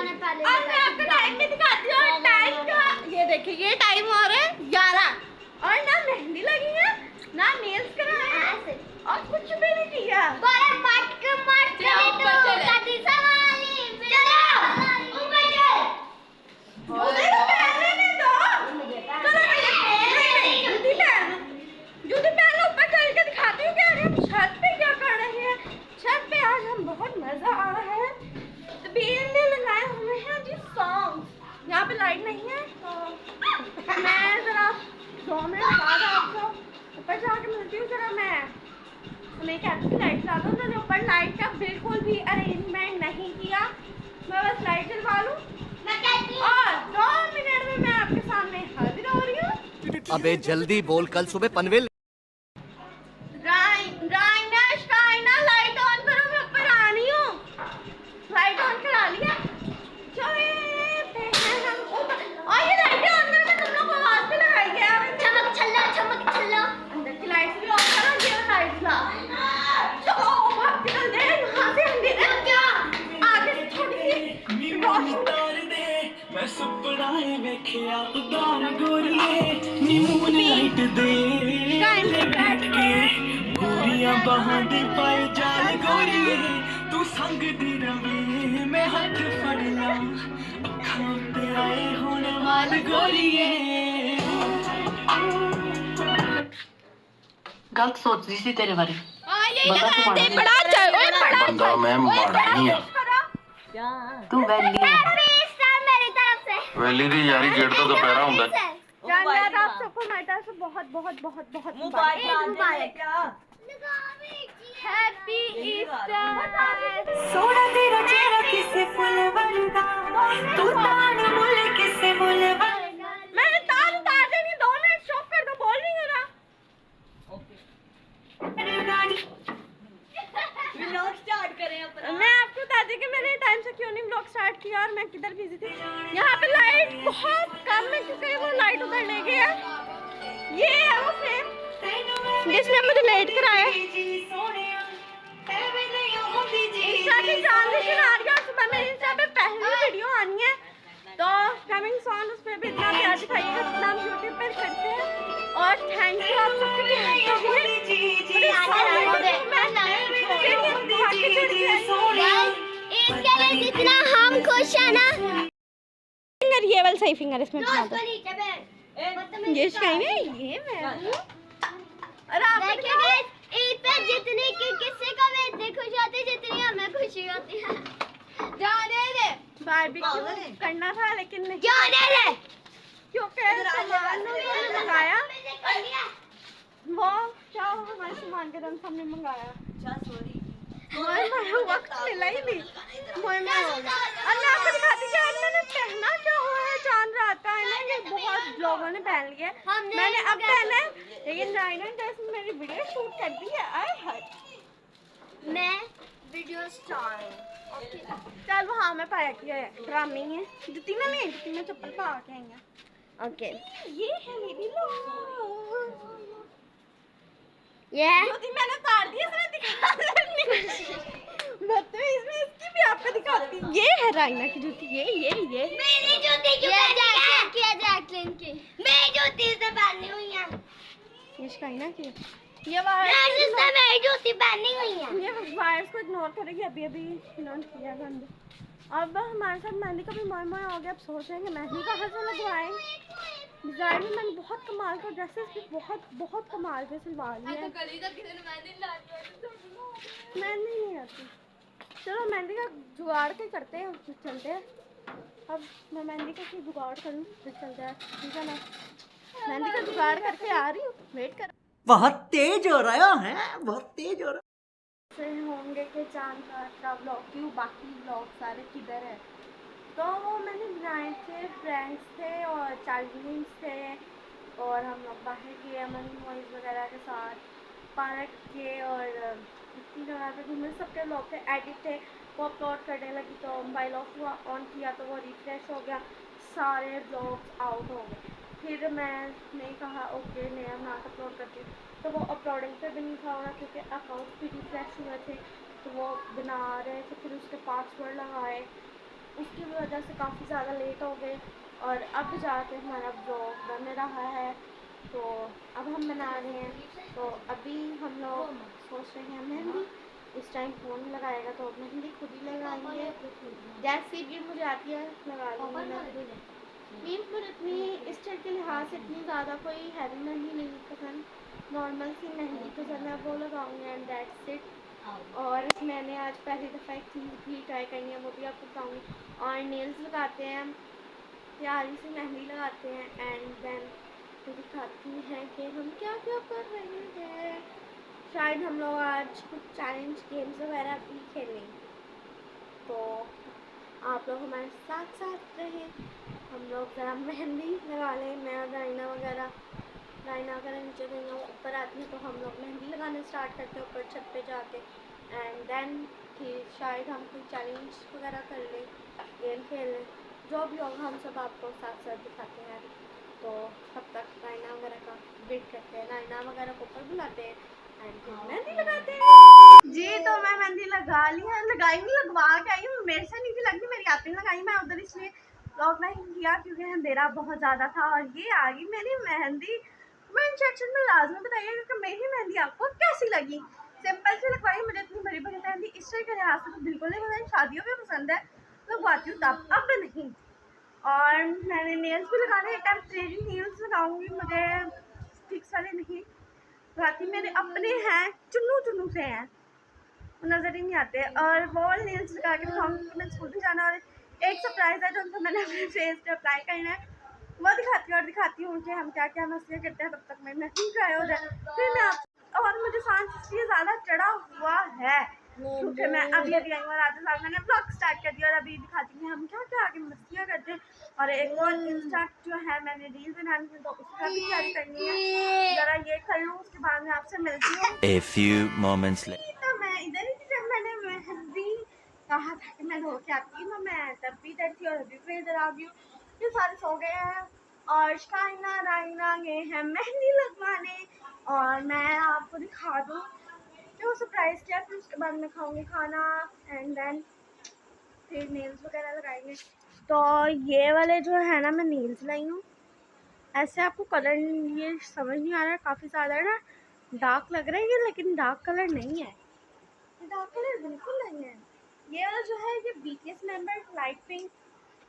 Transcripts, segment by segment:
अब मैं आपको टाइम भी दिखाती हूँ। टाइम का ये देखिए, ये टाइम हो रहा है 11 और ना मेहंदी लगी है ना नेल्स कराए हैं और कुछ भी नहीं किया। जूती पहन लो, ऊपर चल के दिखाती हूँ क्या छत पे क्या कर रहे हैं। छत पे आज हम बहुत मजा आ रहा है। तबीयत लगाए हुए हैं जी सॉन्ग। यहाँ पे लाइट नहीं है तो मैं जरा 2 मिनट बाद आपको ऊपर जाके मिलती हूँ। जरा मैं कहती हूँ लाइट चला दो। उन्होंने ऊपर लाइट का बिल्कुल भी अरेंजमेंट नहीं किया। मैं बस लाइट जलवा लूँ और 2 मिनट में मैं आपके सामने हाजिर हो रही हूँ। अबे जल्दी बोल, कल सुबह पनवेल। लाइट ऑन करो, मैं ऊपर आ रही हूँ। लाइट ऑन करा लिया। हम ऊपर और ये लाइट ऑन करो, मैं तुम लोग को आवाज पे लगाई गया। चमक छल्ला अंदर की लाइट्स भी ऑन करो। ये लाइट्स ला चलो भाग निकल दे यहाँ से। अंधेरा क्या आगे से थोड़ी सी रोशनी मैं सुपना वेखिया उदार गोरिए नीमून लाइट दे बैठ के गोरियां बाहां दे पाए जाल गोरिए तू संग दी रवे मैं हाथ फड़ ला अखां ते आए होने वाल गोरिए। गलत सोचती सी तेरे बारे। बंदा मैं माड़ा नहीं आ तू वैली वैली दी यारी गेट तो दोपहरा हुंदा। धन्यवाद आप सबको हमारी तरफ से बहुत बहुत बहुत बहुत मुबारक। Happy Easter. सोना तेरा चेहरा किसे फूल बनता तू तान मुल किसे मुल बनता। मैंने तार उतार देनी। 2 मिनट स्टॉप कर दो, बोल नहीं हो रहा। व्लॉग स्टार्ट करें अपना। मैं आपको बताती कि मैंने टाइम से क्यों नहीं व्लॉग स्टार्ट किया और मैं किधर बिजी थी। यहाँ पे लाइट बहुत कम है क्योंकि वो लाइट उधर ले गया। ये है वो फ्रेम जिसने मुझे लेट कराया। इंस्टा की ट्रांजिशन आ रही है। सुबह मेरी इंस्टा पे पहली वीडियो आनी है तो कमिंग सॉन्ग उस पर भी इतना प्यार दिखाइएगा जितना हम यूट्यूब पर करते हैं। और थैंक यू आप सबके जितना हम खुश है ना। फिंगर ये वाला सही फिंगर इसमें बना दो। ये कहीं नहीं, ये मैं हूँ। और आप देखिए ईद पे जितनी किसी को भी इतनी खुशी होती जितनी हमें खुशी होती है। जाने दे बारबेक्यू करना था लेकिन नहीं जाने दे क्योंकि सामान मंगाया वो क्या हमारे सामान के दम हमने मंगाया। वक्त मिला ही नहीं। और मैं आपको दिखाती हूँ आज मैंने पहना क्या हुआ है। चांद रात का है ना, ये बहुत लोगों ने पहन लिया। मैंने अब पहना है लेकिन राइना जैसे मेरी वीडियो शूट कर दी है। आए हाय मैं वीडियो स्टार हूँ। चल वो हाँ मैं पाया किया है ड्रामे है। जुती ना नहीं, जुती में चप्पल पा के आई हैं। ओके ये है मेरी लो। ये जुती मैंने उतार दी इसने दिखा बताओ इसमें इसकी भी आपको दिखाती हूँ। ये है राइना की जूती। ये मेरी जूती क्यों किया जैकलिन की मेरी जूती से पहनी हुई है। ये राइना की ये वायर्स से मेरी जूती पहनी हुई है। ये वायर्स को इग्नोर करेगी। अभी इग्नोर किया बंद। अब हमारे साथ मेहंदी का भी मोय हो गया। अब सोच रहे हैं कि मेहंदी कहाँ से लगवाएं। डिजाइन में मैंने बहुत कमाल का ड्रेसेस भी बहुत कमाल के सिलवा लिए हैं। मेहंदी नहीं आती। चलो मेहंदी का जुगाड़ के करते हैं चलते हैं। अब मैं मेहंदी का जुगाड़ करूँ फिर चलते हैं। ठीक है ना, मेहंदी का जुगाड़ करके आ रही हूँ। वेट कर। बहुत तेज हो रहा है, बहुत तेज हो रहा से होंगे कि चांद का व्लॉग क्यों बाकी व्लॉग सारे किधर है। तो वो मैंने बनाए थे, फ्रेंड्स थे और चार्जिंग्स थे और हम लोग बाहर गए अमन वॉइस वगैरह के साथ पार्क के और इतनी जगह पे घूमे। सबके व्लॉग थे, एडिट थे, वो अपलोड करने लगी तो मोबाइल ऑफ हुआ, ऑन किया तो वो रिफ्रेश हो गया, सारे व्लॉग्स आउट हो गए। फिर मैंने कहा ओके नया बना के अपलोड करती हूँ तो वो अपलोडिंग पे भी नहीं था हो रहा क्योंकि अकाउंट भी रिफ्रेश हुए थे तो वो बना रहे थे। फिर उसके पासवर्ड लगाए उसकी वजह से काफ़ी ज़्यादा लेट हो गए और अब जाके हमारा ब्लॉग बन रहा है। तो अब हम बना रहे हैं। तो अभी हम लोग सोच रहे हैं मेहंदी, इस टाइम फ़ोन लगाएगा तो मेहंदी खुद ही लगाएंगे, जैसी भी मुझे आती है लगा लूँगी मैं। मीन्स मुझे इतनी स्टाइल के लिहाज से इतनी ज़्यादा कोई हैवी मेहंदी नहीं पसंद, नॉर्मल सी मेहंदी पसंद है, वो लगाऊंगी एंड दैट्स इट। और मैंने आज पहली दफ़ा एक चीज़ भी ट्राई करनी है, वो भी आपको बताऊँगी। और नेल्स लगाते हैं, प्यारी सी मेहंदी लगाते हैं एंड देन दिखाती हैं कि हम क्या क्या कर रहे हैं। शायद हम लोग आज कुछ चैलेंज गेम्स वगैरह भी खेलेंगे, तो आप लोग हमारे साथ साथ रहें। हम लोग ज़रा मेहंदी लगा लें, मैं और राइना वगैरह नीचे गई हूँ, ऊपर आती है तो हम लोग मेहंदी लगाना स्टार्ट करते हैं ऊपर छत पे जाके एंड देन फिर शायद हम कोई चैलेंज वगैरह कर लें, गेम खेल लें, जो भी होगा हम सब आपको साथ साथ दिखाते हैं। तो तब तक राइना वगैरह का वेट करते हैं, राइना वगैरह को ऊपर बुलाते हैं एंड फिर मेहंदी लगाते हैं। जी तो मैं मेहंदी लगा ली है, लगाई नहीं, लगवा के आई हूँ, मेरे से नहीं थी लगनी, मेरी आपने लगाई, मैं उधर इसलिए व्लॉग नहीं किया क्योंकि अंधेरा बहुत ज़्यादा था। और ये आ गई मेरी मेहंदी। कमेंट सेक्शन में लाजमी बताइएगा कि मेरी मेहंदी आपको कैसी लगी। सिंपल से लगवाई, मुझे इतनी बड़ी बड़ी मेहंदी इस तरह के लिहाज से तो बिल्कुल नहीं पसंद, शादियों में पसंद है लगवाती हूँ तब, अब नहीं। और मैंने नेल्स भी लगाने हैं, टेम्परेरी नेल्स लगाऊंगी, मुझे फिक्स वाले नहीं लगाती, मेरे अपने हैं, चुन्नू चुन्नू से हैं, नज़र ही नहीं आते। और वॉल नेल्स लगा के दिखाऊंगी, मैं स्कूल भी जाना। और एक सरप्राइज़ है जो मैंने अपने फेस पे अप्लाई करना है, वो दिखाती हूँ कि हम क्या क्या मसले करते हैं। तब तक मैं नहीं ट्राई हो जाए फिर मैं और मुझे सांस इसलिए ज़्यादा चढ़ा हुआ है क्योंकि मैं अभी आई हूँ रात साहब, मैंने ब्लॉग स्टार्ट कर दिया और अभी दिखाती हूँ हम क्या क्या आगे मस्तियाँ करते हैं। और एक और इंस्टा जो है मैंने रील बनानी है तो उसका भी तैयारी करनी है, ज़रा ये कर लूँ उसके बाद मैं आपसे मिलती हूँ। A few moments later. तो मैं इधर ही थी जब मैंने मेहंदी कहा था कि मैं धो के आती हूँ, मैं तब भी इधर थी और अभी भी इधर आ गई हूँ। ये सारे सो गए हैं और शाइना राइना गए हैं मेहंदी लगवाने। और मैं आपको दिखा दूँ कि वो सरप्राइज़ किया, फिर उसके बाद मैं खाऊंगी खाना एंड देन फिर नेल्स वगैरह लगाएंगे। तो ये वाले जो है ना मैं नेल्स लाई हूँ, ऐसे आपको कलर ये समझ नहीं आ रहा है, काफ़ी ज़्यादा ना डार्क लग रहा है ये, लेकिन डार्क कलर नहीं है, डार्क कलर बिल्कुल नहीं है। ये वाला जो है ये BTS मेंबर लाइट पिंक,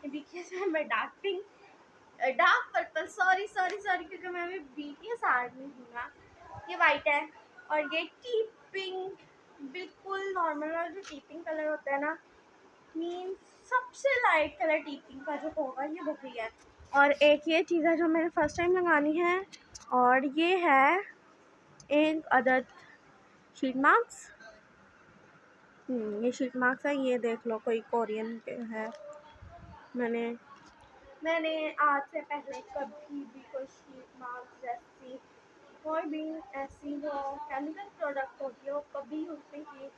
ये BTS member dark pink, dark purple, sorry sorry sorry क्योंकि मैं अभी BTS आर्मी हूँ ना। ये वाइट है और ये टी पिंक, बिल्कुल नॉर्मल वाला जो टी पिंक कलर होता है ना, मीन सबसे लाइट कलर टी पिंक का जो होगा ये वही है। और एक ये चीज़ है जो मैंने फर्स्ट टाइम लगानी है और ये है एक अदद शीट मार्क्स। ये शीट मार्क्स है, ये देख लो कोई कोरियन के है। मैंने आज से पहले कभी भी कोई शीट मार्क्स जैसी कोई भी ऐसी वो केमिकल प्रोडक्ट होती है वो कभी यूज़ नहीं की।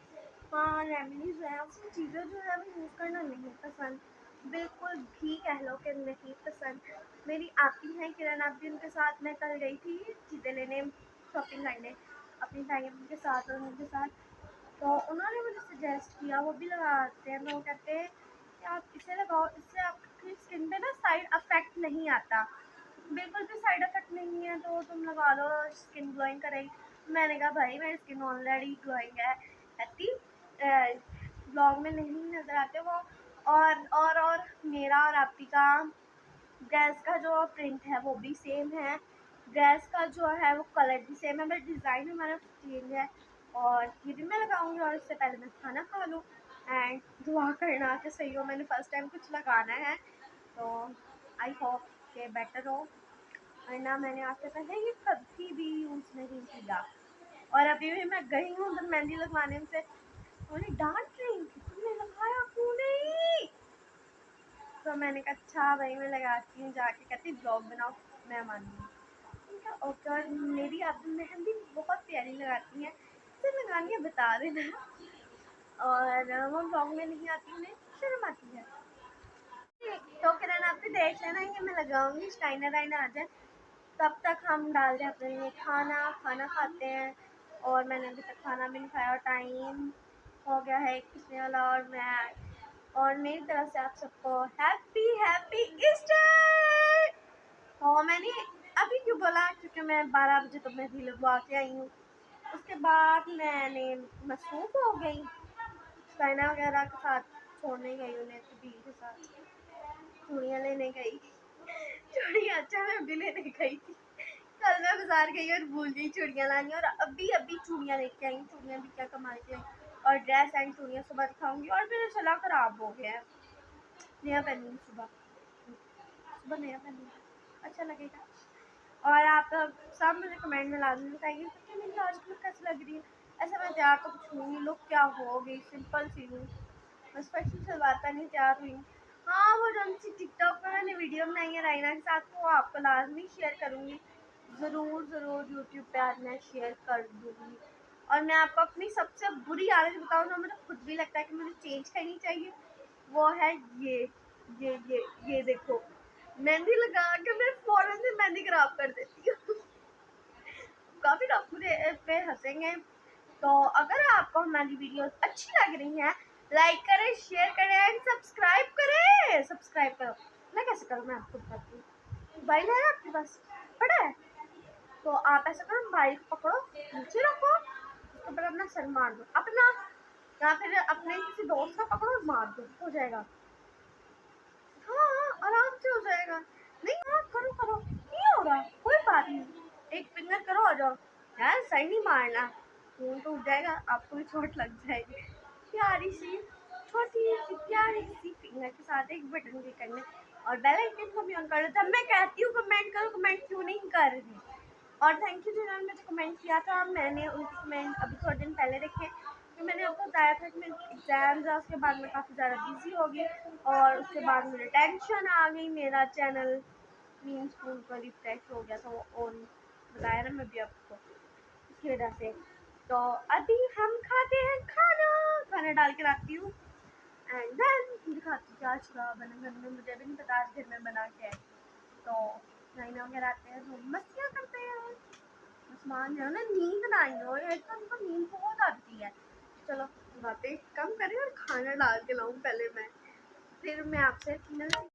हाँ रेमेडीज़ है, उसकी चीज़ें जो है वो यूज़ करना नहीं पसंद, बिल्कुल भी कह लो कि नहीं पसंद। मेरी आती हैं किरण आप भी, उनके साथ मैं कल गई थी चीज़ें लेने, शॉपिंग करने अपनी फैमिली के साथ और उनके साथ, तो उन्होंने मुझे सजेस्ट किया, वो भी लगाते हैं, तो वो कहते हैं कि आप इसे लगाओ, इससे आपकी स्किन पे ना साइड इफ़ेक्ट नहीं आता, बिल्कुल भी साइड इफ़ेक्ट नहीं है, तो तुम लगा लो स्किन ग्लोइंग करेगी। मैंने कहा भाई मेरी स्किन ऑलरेडी ग्लोइंग है, ऐसी ब्लॉग में नहीं नज़र आते वो। और मेरा और आपी का ड्रेस का जो प्रिंट है वो भी सेम है, ड्रेस का जो है वो कलर भी सेम है, बट डिज़ाइन हमारा चेंज है। और ये भी मैं लगाऊंगी और इससे पहले मैं खाना खा लूँ एंड दुआ करना कि सही हो, मैंने फ़र्स्ट टाइम कुछ लगाना है तो आई होप कि बेटर हो, वरना मैंने आज से पहले ये कभी भी यूज़ नहीं किया। और अभी भी मैं गई हूँ उधर मेहंदी लगवाने से, उन्हें डांट रही थी तुमने लगाया क्यों नहीं, तो मैंने कहा अच्छा भाई मैं लगाती हूँ जाके, कहती ब्लॉग बनाओ मैं मानूँगी। ओके। और मेरी आप मेहंदी बहुत प्यारी लगाती हैं, इसे लगानी है बता देना। और वो ब्लॉग में नहीं आती, उन्हें शर्म आती है। तो किरण आप भी देख लेना, ये मैं लगाऊंगी शाइना राइना आ जाए, तब तक हम डाल दें अपने लिए खाना खाते हैं। और मैंने अभी तक खाना भी नहीं खाया और टाइम हो गया है किसने वाला, और मैं और मेरी तरफ से आप सबको हैप्पी हैप्पी ईस्टर। तो मैंने अभी क्यों बोला, क्योंकि मैं 12 बजे तो मैं भी लगवा के आई हूँ। उसके बाद मैंने मसरूफ़ हो गई, साइना वगैरह के साथ छोड़ने गई उन्हें, कबीर के साथ चूड़ियाँ लेने गई। चूड़ियाँ अच्छा मैं भी लेने गई थी। कल मैं बाजार गई और भूल गई चूड़ियाँ लानी, और अभी अभी चूड़ियाँ लेके आई। चूड़ियाँ भी क्या कमाल के आई, और ड्रेस एंड चूड़ियाँ सुबह दिखाऊंगी। और मेरा चला ख़राब हो गया है, नया पहनूंगी सुबह सुबह नया पहनूंगी, अच्छा लगेगा। और आप सब मुझे कमेंट में लाजमी बताइए कि मेरी आज लुक कैसी लग रही है। ऐसे मैं तैयार तो कुछ हुई, लुक क्या हो गई, सिंपल सी हूँ, बस फैशन सलवार पहनी तैयार हुई। हाँ, वो जो सी टिकटॉक पर मैंने वीडियो बनाई है राइना के साथ, वो आपको लाजमी शेयर करूँगी, ज़रूर ज़रूर यूट्यूब पे आज मैं शेयर कर दूँगी। और मैं आपको अपनी सबसे बुरी आदत बताऊँ जो मुझे खुद भी लगता है कि मुझे चेंज करनी चाहिए, वो है ये देखो, मेहंदी लगा के मैं फ़ौरन से मेहंदी खराब कर देती हूँ। काफ़ी लोग मुझे पे हंसेंगे। तो अगर आपको हमारी वीडियोस अच्छी लग रही हैं, लाइक करें, शेयर करें एंड सब्सक्राइब करें। सब्सक्राइब करो, मैं कैसे करूँ, मैं आपको बताती हूँ। मोबाइल है आपके पास, पड़ा है, तो आप ऐसा करो, मोबाइल को पकड़ो, नीचे रखो, उसके ऊपर अपना सर मार दो अपना, या फिर अपने किसी दोस्त का पकड़ो और मार दो, हो जाएगा। हाँ, आराम से हो जाएगा। नहीं, हाँ करो करो, नहीं हो रहा कोई बात नहीं, एक फिंगर करो, आ जाओ यार, सही नहीं मारना, फोन तो उठ जाएगा, आपको भी चोट लग जाएगी। प्यारी सी छोटी सी प्यारी सी फिंगर के साथ एक बटन क्लिक करने, और बेल आइकन को भी ऑन कर दो। जब मैं कहती हूँ कमेंट करो, कमेंट क्यों नहीं कर रही। और थैंक यू जिन्होंने मुझे कमेंट किया था, मैंने उनके कमेंट अभी थोड़े दिन पहले देखे, कि मैंने आपको बताया था कि मेरे एग्ज़ाम्स है, उसके बाद मैं काफ़ी ज़्यादा बिजी हो गई, और उसके बाद मुझे टेंशन आ गई, मेरा चैनल मीन्स स्कूल का रिफ्रेश हो गया था, वो ऑन बताया ना मैं भी आपको, इसकी वजह से। तो अभी हम खाते हैं खाना, खाना डाल के लाती हूँ एंड देन दिखाती हूँ क्या अच्छा बना घर में, मुझे भी नहीं पता आज घर में बना के। तो नाइना वगैरह आते हैं तो मस्तियाँ करते हैं, आसमान जो है ना, नींद ना आई हो, एक तो उनको नींद बहुत आती है। चलो बातें कम करें और खाना डाल के लाऊं पहले मैं, फिर मैं आपसे मिलती।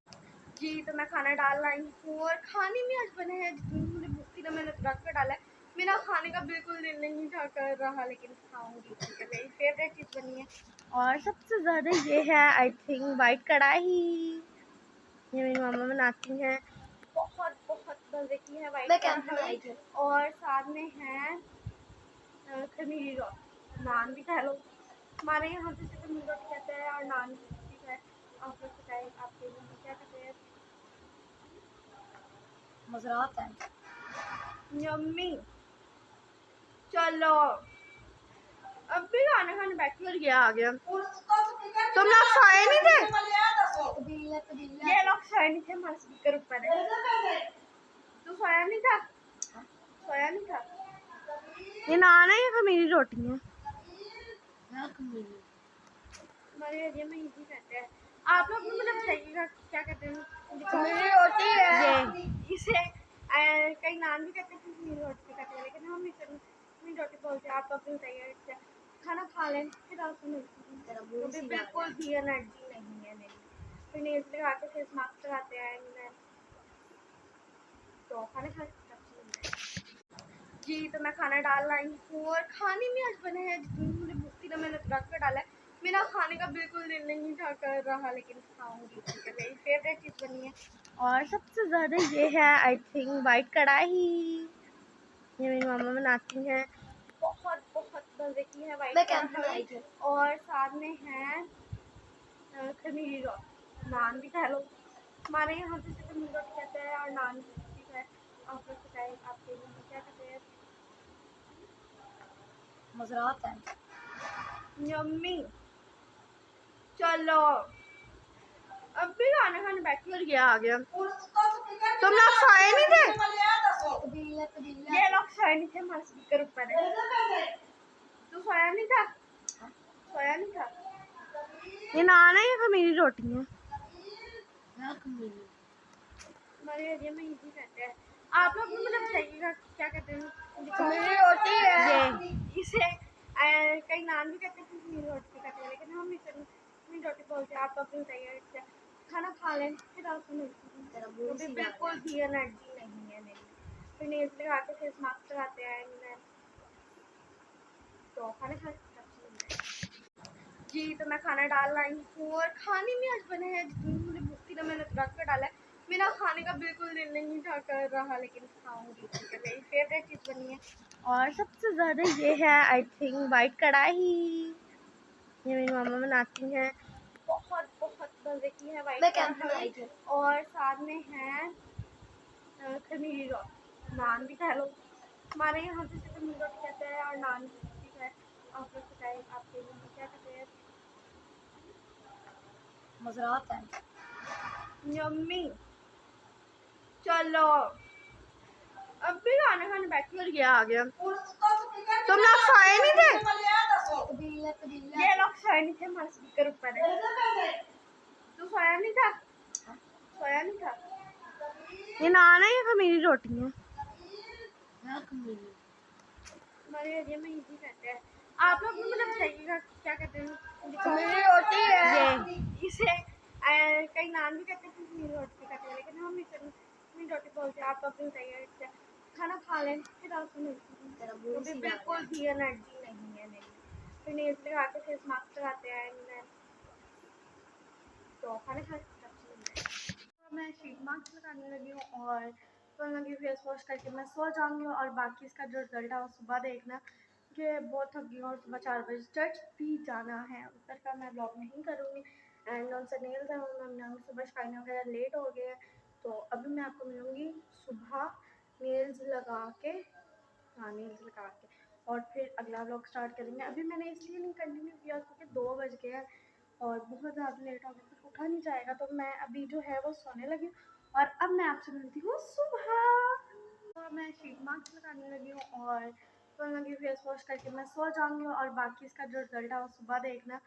जी, तो मैं खाना डाल लाई हूँ, और खाने में आज बने हैं, मुझे भूख थी ना, मैंने रख कर डाला है। मेरा खाने का बिल्कुल दिल नहीं था कर रहा, लेकिन खाऊंगी क्योंकि मेरी फेवरेट चीज़ बनी है। और सबसे ज़्यादा ये है आई थिंक वाइट कढ़ाई, ये मेरी मामा बनाती हैं, बहुत बहुत मज़े की है वाइट कढ़ाई। और साथ में है खमीरी रोटी, नान भी खा लो, हमारे यहाँ पे इसे खमीरी रोटी कहते हैं, और नान भी है। आप लोग बताएं आपके यहाँ क्या कहते हैं। मज़रात है। यम्मी। चलो अभी खाना खाने बैठी और ये आ गया, तुम लोग सोए नहीं थे, ये लोग सोए नहीं थे, हमारा स्पीकर ऊपर है, तू सोया नहीं था, सोया नहीं था। ये नान है, ये खमीरी रोटी है, हमारे एरिया में यही कहते हैं। आप लोग मुझे बताइएगा क्या कहते हैं। खमीरी रोटी है, ये इसे कई नान भी कहते हैं, खमीरी रोटी कहते हैं, लेकिन हम इसे खमीरी रोटी बोलते हैं। आप लोग भी बताइए, खाना खा लें फिर आपको मिलती है, क्योंकि बिल्कुल भी एनर्जी नहीं है मेरी, फिर नेल्स लगा के फेस मास्क लगाते हैं, तो खाना खा जी, तो मैं खाना डाल लाई हूँ, और खाने में आज बने हैं, मुझे भूख थी ना, मैंने रख कर डाला है। मेरा खाने का बिल्कुल दिल नहीं था कर रहा, लेकिन खाऊंगी क्योंकि मेरी फेवरेट चीज़ बनी है। और सबसे ज़्यादा ये है आई थिंक वाइट कढ़ाई, ये मेरी मामा बनाती हैं, बहुत बहुत मज़े की है वाइट कढ़ाई। और साथ में है खमीरी रोटी, नान भी खा लो, हमारे यहाँ पे इसे खमीरी रोटी कहते हैं, और नान भी है। आप लोग बताएं आपके यहाँ क्या कहते हैं। मज़रात है। यम्मी। चलो अभी खाना खाने बैठी और ये आ गया, तुम लोग सोए नहीं थे, ये लोग सोए नहीं थे, हमारा स्पीकर ऊपर है, तू सोया नहीं था, सोया नहीं था। ये नान है, ये खमीरी रोटी है, हमारे एरिया में यही कहते हैं। आप लोग मुझे बताइएगा क्या कहते हैं। खमीरी रोटी है, ये इसे कई नान भी कहते हैं, खमीरी रोटी कहते हैं, लेकिन हम इसे अपनी रोटी बोलते हैं, आप अपनी बताइए खाना खा लें फिर आपको मिलती हूँ। तेरा तो मुंह भी सी बिल्कुल भी एनर्जी नहीं है मेरी। फिर नेल्स लगा के फेस मास्क लगाते हैं तो खाना खा जी। तो मैं खाना डाल लाई हूँ और खाने में आज बने हैं जितनी मुझे भूख थी ना मैंने तुरंत में डाला है। मेरा खाने का बिल्कुल दिल नहीं था कर रहा लेकिन खाऊंगी क्योंकि मेरी फेवरेट चीज़ बनी है। और सबसे ज़्यादा ये है आई थिंक वाइट कढ़ाई, ये मेरी मामा बनाती हैं, बहुत बहुत मज़े की है वाइट मैं कैंप में आई कढ़ाई। थी। और साथ में है खमीरी रोटी, नान भी कह लो, हमारे यहाँ पे सिर्फ खमीरी रोटी कहते हैं और नान भी है। आप लोग बताएं आपके यहाँ क्या कहते हैं? मुजरात है। यम्मी। चलो अब भी खाना खाने बैठी और ये आ गया। तुम लोग सोए नहीं थे? ये लोग सोए नहीं थे, हमारा स्पीकर ऊपर है। तू सोया नहीं था? सोया नहीं था? ये नान है या खमीरी रोटी है? हमारे एरिया में इसी कहते हैं। आप लोग मुझे बताइएगा क्या कहते हैं? खमीरी रोटी है। ये इसे कई नान भी कहते हैं, खमीरी रोटी भी कहते हैं, लेकिन हम इसे खमीरी रोटी बोलते हैं। आप लोग बताइए खाना खा लें फिर आपको मिलती हूँ। तेरा तो मुंह भी सी बिल्कुल भी एनर्जी नहीं है मेरी। फिर नेल्स लगा के फेस मास्क लगाते हैं तो खाना खा तो मैं शीट मास्क लगाने लगी हूँ और तो लगी फेस वॉश करके मैं सो जाऊँगी। और बाकी इसका जो रिजल्ट है वो सुबह देखना कि बहुत थक गई और सुबह 4 बजे चर्च भी जाना है। ऊपर का मैं ब्लॉग नहीं करूँगी। एंड ऑन से नेल्स है मैं सुबह शाइन वगैरह लेट हो गए हैं तो अभी मैं आपको मिलूँगी सुबह नेल्स लगा के। हाँ नेल्स लगा के और फिर अगला ब्लॉग स्टार्ट करेंगे। अभी मैंने इसलिए नहीं कंटिन्यू किया क्योंकि 2 बज गए हैं और बहुत ज़्यादा लेट हो गया फिर उठा नहीं जाएगा। तो मैं अभी जो है वो सोने लगी और अब मैं आपसे मिलती हूँ सुबह। तो मैं शीट मास्क लगाने लगी हूँ और तो लगी फेस वॉश करके मैं सो जाऊँगी। और बाकी इसका जो रिजल्ट है वो सुबह देखना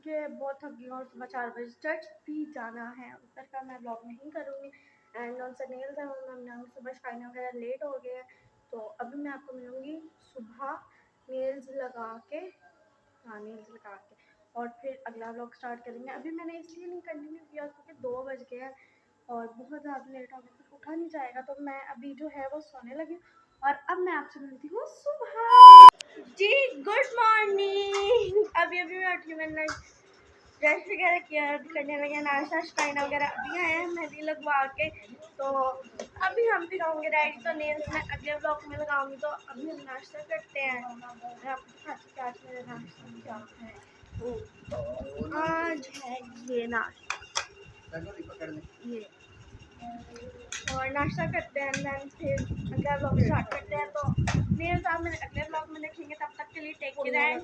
कि बहुत थक गई और सुबह 4 बजे चर्च भी जाना है। ऊपर का मैं ब्लॉग नहीं करूँगी। एंड ऑन से नेल्स है मैं सुबह शाइन वगैरह लेट हो गए हैं तो अभी मैं आपको मिलूँगी सुबह नेल्स लगा के। हाँ नेल्स लगा के और फिर अगला ब्लॉग स्टार्ट करेंगे। अभी मैंने इसलिए नहीं कंटिन्यू किया क्योंकि 2 बज गए हैं और बहुत ज़्यादा लेट हो गया फिर उठा नहीं जाएगा। तो मैं अभी जो है वो सोने लगी और अब मैं आपसे मिलती हूँ सुबह जी। Good morning. अभी अभी मैं उठी, मैंने ब्रश वगैरह किया, करने लगे नाश्ता स्टाइन वगैरह अभी आए हैं मेहंदी लगवा के। तो अभी हम भी खाऊंगे रेडी। तो नेल्स मैं अगले ब्लॉग में लगाऊंगी। तो अभी हम नाश्ता करते हैं। मैं आपको दिखाती हूँ आज मेरा नाश्ता क्या है। तो आज है ये नाश्ता, ये और नाश्ता करते हैं देन फिर अगला ब्लॉग स्टार्ट करते हैं। तो नेल्स आप मैंने अगले ब्लॉग में देखेंगे। तब तक के लिए टेक केयर।